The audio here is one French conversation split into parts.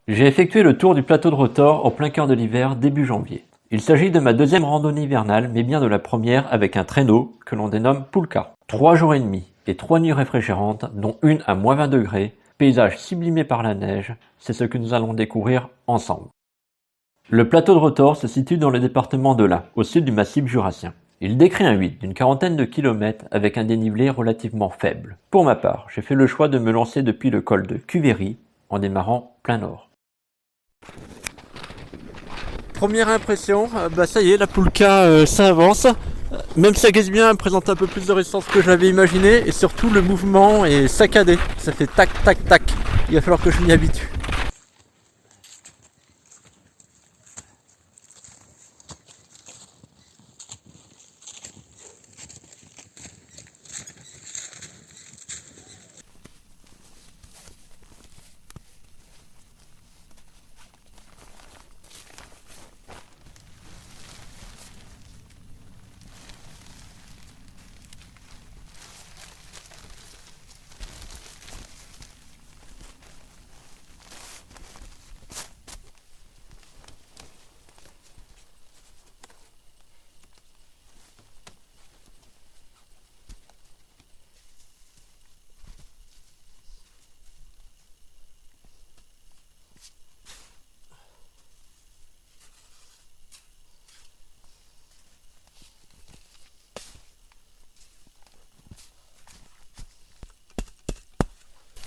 J'ai effectué le tour du plateau de Rotor en plein cœur de l'hiver, début janvier. Il s'agit de ma deuxième randonnée hivernale, mais bien de la première avec un traîneau que l'on dénomme Pulka. 3 jours et demi et 3 nuits réfrigérantes, dont une à -20 degrés, paysage sublimé par la neige, c'est ce que nous allons découvrir ensemble. Le plateau de Rotor se situe dans le département de l'Ain, au sud du massif jurassien. Il décrit un 8 d'une quarantaine de kilomètres avec un dénivelé relativement faible. Pour ma part, j'ai fait le choix de me lancer depuis le col de Cuvéry en démarrant plein nord. Première impression, ça y est, la Pulka ça avance. Même si ça glisse bien, elle présente un peu plus de résistance que je l'avais imaginé et surtout le mouvement est saccadé. Ça fait tac tac tac. Il va falloir que je m'y habitue.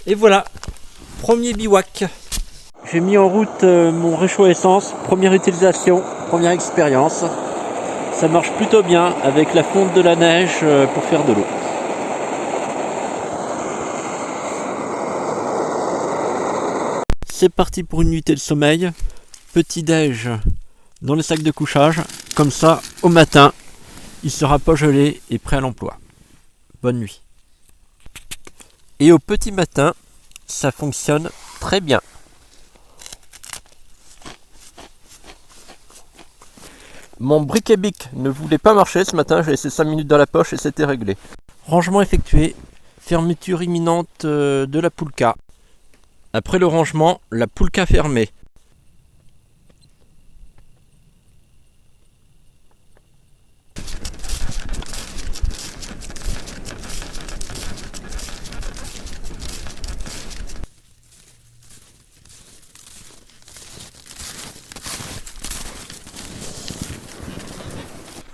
Et voilà, premier bivouac. J'ai mis en route mon réchaud à essence, première utilisation, première expérience. Ça marche plutôt bien avec la fonte de la neige pour faire de l'eau. C'est parti pour une nuitée de sommeil. Petit déj dans le sac de couchage. Comme ça, au matin, il sera pas gelé et prêt à l'emploi. Bonne nuit. Et au petit matin, ça fonctionne très bien. Mon bric-et-bic ne voulait pas marcher ce matin, j'ai laissé 5 minutes dans la poche et c'était réglé. Rangement effectué, fermeture imminente de la Pulka. Après le rangement, la Pulka fermée.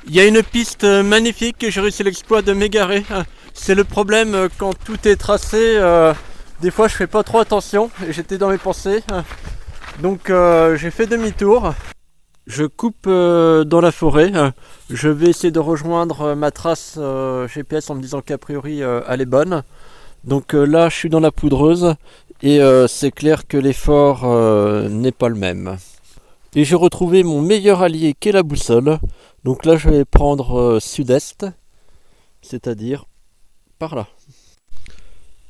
Il y a une piste magnifique et j'ai réussi l'exploit de m'égarer. C'est le problème quand tout est tracé. Des fois je fais pas trop attention et j'étais dans mes pensées. Donc j'ai fait demi-tour. Je coupe dans la forêt. Je vais essayer de rejoindre ma trace GPS en me disant qu'a priori elle est bonne. Donc là je suis dans la poudreuse et c'est clair que l'effort n'est pas le même. Et j'ai retrouvé mon meilleur allié qu'est la boussole. Donc là je vais prendre sud-est, c'est-à-dire par là.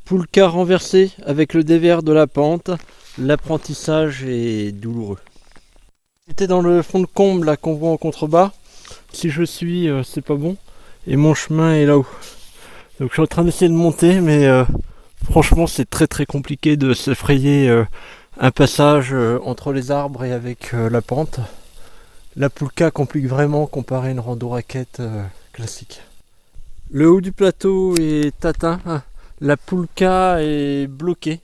Pulka renversé avec le dévers de la pente, l'apprentissage est douloureux. J'étais dans le fond de comble là qu'on voit en contrebas. Si je suis, c'est pas bon. Et mon chemin est là-haut. Donc je suis en train d'essayer de monter, mais franchement c'est très très compliqué de se frayer un passage entre les arbres et avec la pente. La Pulka complique vraiment comparé à une rando raquette classique. Le haut du plateau est atteint. La Pulka est bloquée.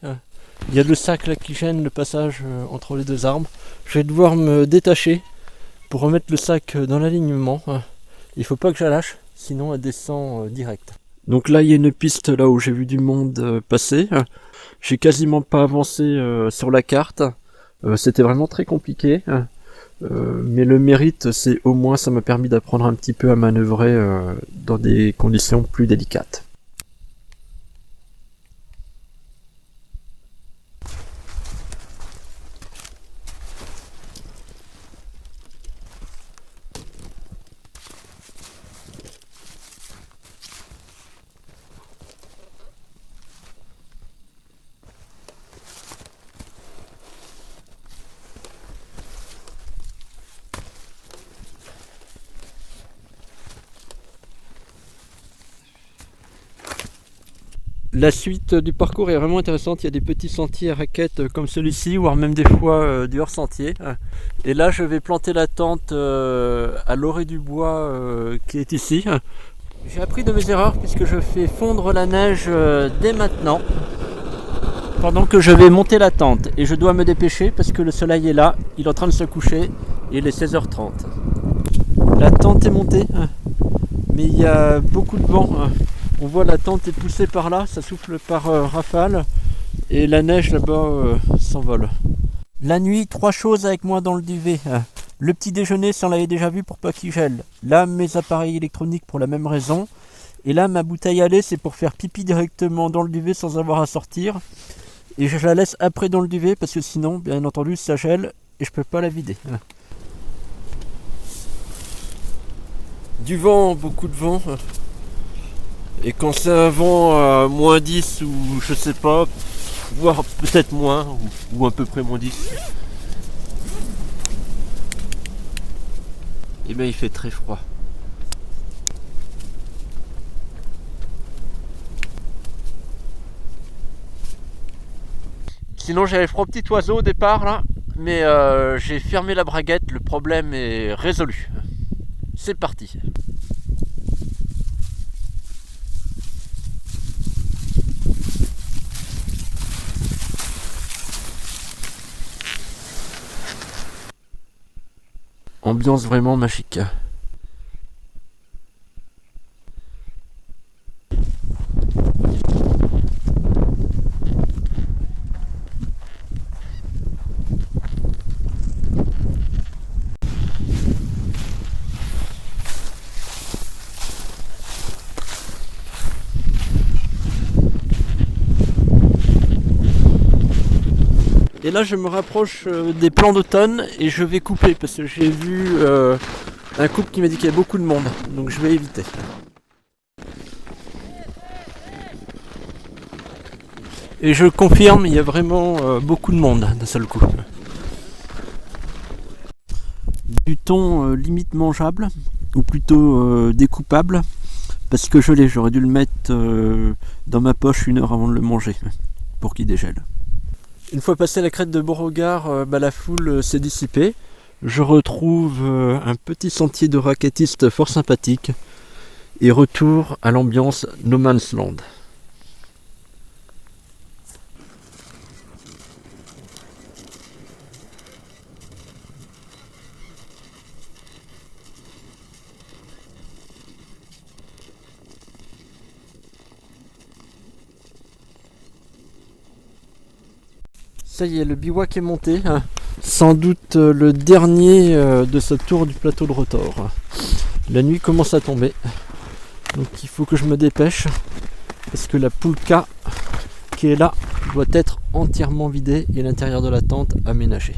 Il y a le sac là qui gêne le passage entre les deux arbres. Je vais devoir me détacher pour remettre le sac dans l'alignement. Il faut pas que je la lâche, sinon elle descend direct. Donc là il y a une piste là où j'ai vu du monde passer. J'ai quasiment pas avancé sur la carte. C'était vraiment très compliqué. Mais le mérite, c'est au moins ça m'a permis d'apprendre un petit peu à manœuvrer dans des conditions plus délicates. La suite du parcours est vraiment intéressante. Il y a des petits sentiers à raquettes comme celui-ci, voire même des fois du hors-sentier. Et là, je vais planter la tente à l'orée du bois qui est ici. J'ai appris de mes erreurs puisque je fais fondre la neige dès maintenant, pendant que je vais monter la tente. Et je dois me dépêcher parce que le soleil est là, il est en train de se coucher et il est 16h30. La tente est montée, mais il y a beaucoup de vent. On voit la tente est poussée par là, ça souffle par rafale et la neige là-bas s'envole. La nuit, 3 choses avec moi dans le duvet. Le petit déjeuner, ça on l'avait déjà vu pour pas qu'il gèle. Là, mes appareils électroniques pour la même raison. Et là, ma bouteille à lait, c'est pour faire pipi directement dans le duvet sans avoir à sortir. Et je la laisse après dans le duvet parce que sinon, bien entendu, ça gèle et je peux pas la vider. Du vent, beaucoup de vent. Et quand c'est un vent à moins 10 ou je sais pas, voire peut-être moins, ou à peu près moins 10, et bien il fait très froid. Sinon j'avais froid petit oiseau au départ là, mais j'ai fermé la braguette, le problème est résolu. C'est parti. Ambiance vraiment magique. Et là je me rapproche des plants d'automne et je vais couper parce que j'ai vu un couple qui m'a dit qu'il y a beaucoup de monde, donc je vais éviter. Et je confirme, il y a vraiment beaucoup de monde d'un seul coup. Du thon limite mangeable, ou plutôt découpable, parce que je l'ai, j'aurais dû le mettre dans ma poche 1 heure avant de le manger, pour qu'il dégèle. Une fois passé la crête de Beauregard, la foule s'est dissipée. Je retrouve un petit sentier de raquettistes fort sympathique et retour à l'ambiance No Man's Land. Ça y est, le bivouac est monté. Sans doute le dernier de ce tour du plateau de Rotor. La nuit commence à tomber. Donc il faut que je me dépêche. Parce que la poulka qui est là doit être entièrement vidée et l'intérieur de la tente aménagé.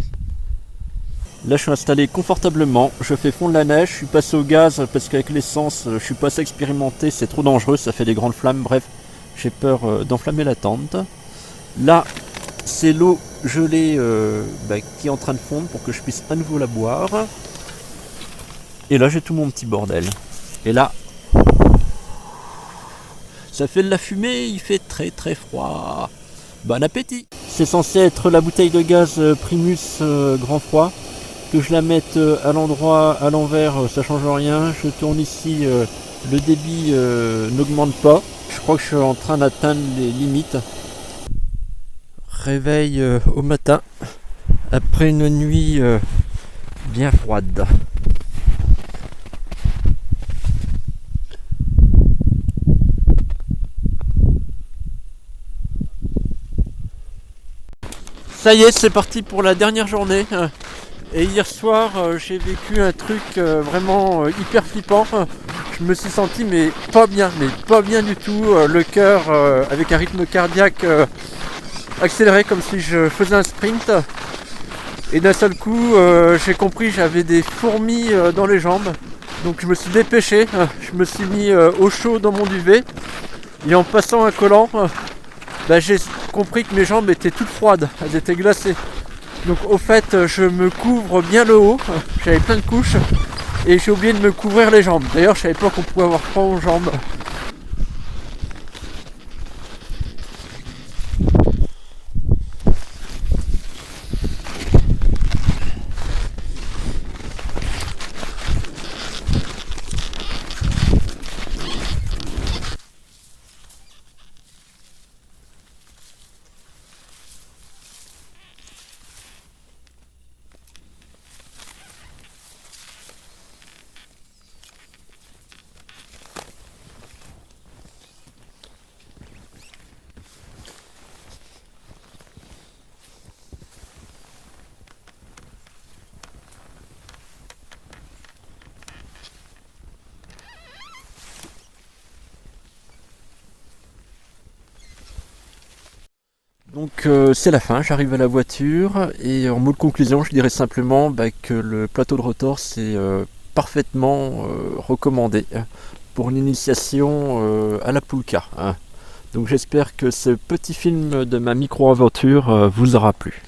Là je suis installé confortablement. Je fais fondre la neige. Je suis passé au gaz parce qu'avec l'essence je suis pas assez expérimenté. C'est trop dangereux. Ça fait des grandes flammes. Bref, j'ai peur d'enflammer la tente. Là, c'est l'eau gelée qui est en train de fondre pour que je puisse à nouveau la boire. Et là j'ai tout mon petit bordel. Et là, ça fait de la fumée, il fait très très froid. Bon appétit. C'est censé être la bouteille de gaz Primus grand froid. Que je la mette à l'endroit, à l'envers, ça change rien. Je tourne ici, le débit n'augmente pas. Je crois que je suis en train d'atteindre les limites. Réveil au matin après une nuit bien froide. Ça y est, c'est parti pour la dernière journée. Et hier soir, j'ai vécu un truc vraiment hyper flippant. Je me suis senti mais pas bien du tout. Le cœur avec un rythme cardiaque accéléré comme si je faisais un sprint. Et d'un seul coup, j'ai compris que j'avais des fourmis dans les jambes. Donc je me suis dépêché, je me suis mis au chaud dans mon duvet. Et en passant un collant, j'ai compris que mes jambes étaient toutes froides, elles étaient glacées. Donc au fait, je me couvre bien le haut, j'avais plein de couches. Et j'ai oublié de me couvrir les jambes. D'ailleurs, je savais pas qu'on pouvait avoir froid aux jambes. Donc c'est la fin, j'arrive à la voiture et en mot de conclusion je dirais simplement que le plateau de rotor c'est parfaitement recommandé pour une initiation à la poulka. Hein. Donc j'espère que ce petit film de ma micro-aventure vous aura plu.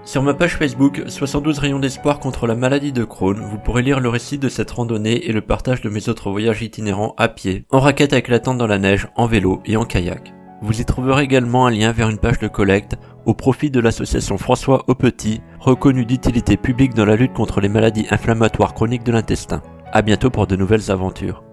Sur ma page Facebook 72 rayons d'espoir contre la maladie de Crohn, vous pourrez lire le récit de cette randonnée et le partage de mes autres voyages itinérants à pied, en raquette avec la tente dans la neige, en vélo et en kayak. Vous y trouverez également un lien vers une page de collecte au profit de l'association François Aupetit, reconnue d'utilité publique dans la lutte contre les maladies inflammatoires chroniques de l'intestin. À bientôt pour de nouvelles aventures.